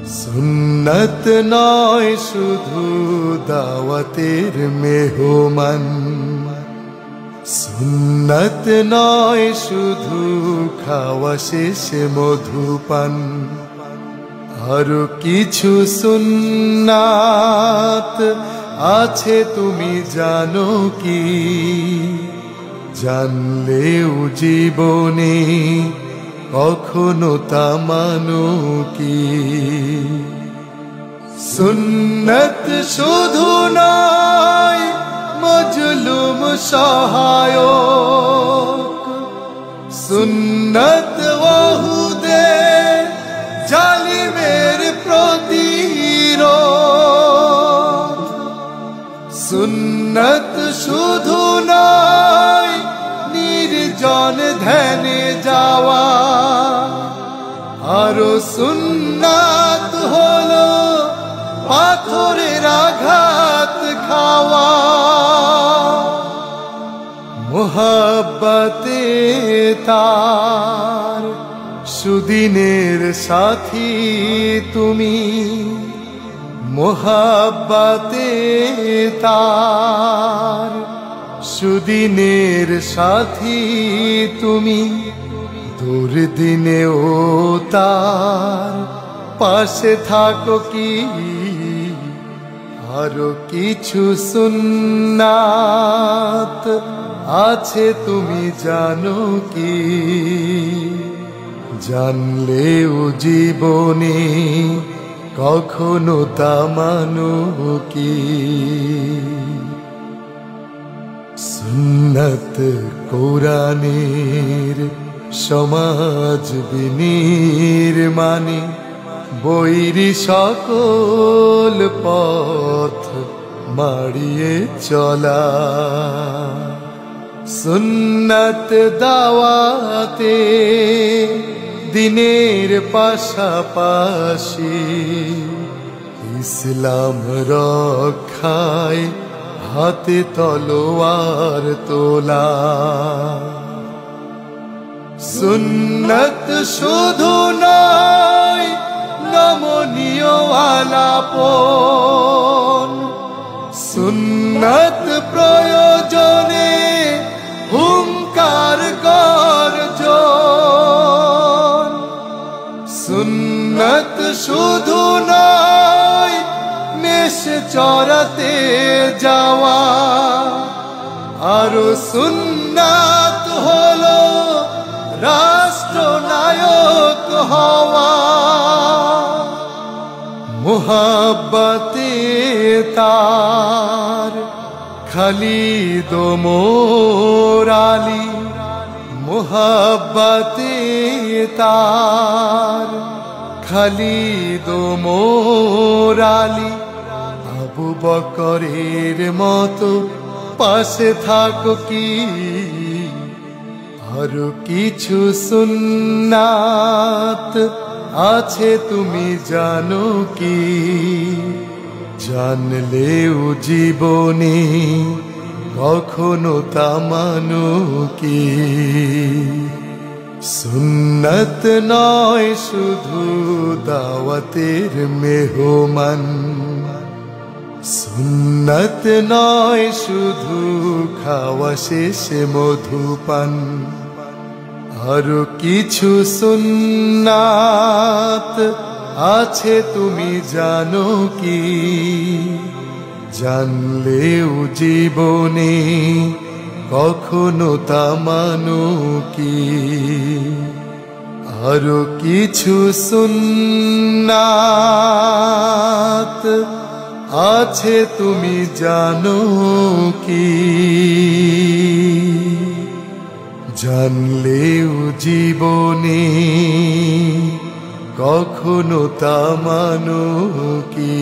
সুন্নত নয় শুধু দাওয়াতের মেহমান, সুন্নত নয় শুধু খাওয়া শেষে মধুপান, আরো কিছু সুন্নাত আছে তুমি জানো কি? জানলেও জীবনে কখনো তা মানো কি? সুন্নত শুধু নয় মজলুম সহায়ক, সুন্নত ওহুদে জালিমের প্রতিরোধ, সুন্নত শুধু নয় নির্জন ধ্যানে যাওয়া, আরো সুন্নাত হলো পাথরের আঘাত খাওয়া। মোহাব্বতে তার সুদিনের সাথী তুমি, মোহাব্বতে তার সুদিনের সাথী তুমি, দুর্দিনেও তার পাশে থাকো কি? আরো কিছু সুন্নাত আছে তুমি জানো কি? জানলেও জীবনে কখনো তা মানো কি? সুন্নত কোরআনের সমাজ বিনির্মাণে বৈরী সকল পথ মাড়িয়ে চলা, সুন্নত দাওয়াতে দিনের পাশাপাশি ইসলাম রক্ষায় হাতে তলোয়ার তোলা। সুন্নত শুধু নয় নমনীয় আলাপন, সুন্নত প্রয়োজনে হুঙ্কার গর্জন, সুন্নত শুধু নয় মেষ চরাতে যাওয়া, আরো সুন্নাত হলো রাষ্ট্রনায়ক হওয়া। মোহাব্বতে তার খালিদ ওমর আলী, মোহাব্বতে তার খালিদ ওমর আলী, আবু বকরের মতো পাশে থাকো কি? আরো কিছু সুন্নাত আছে তুমি জানো কি? জানলেও জীবনে কখনো তা মানো কি? সুন্নত নয় শুধু দাওয়াতের মেহমান, সুন্নত নয় শুধু খাওয়া শেষে মধুপান, আরো কিছু সুন্নাত আছে তুমি জানো কি? জানলেও জীবনে কখনো তা মানো কি? আরো কিছু সুন্নাত আছে তুমি জানো কি? জানলেও জীবনে কখনো তা মানো কি?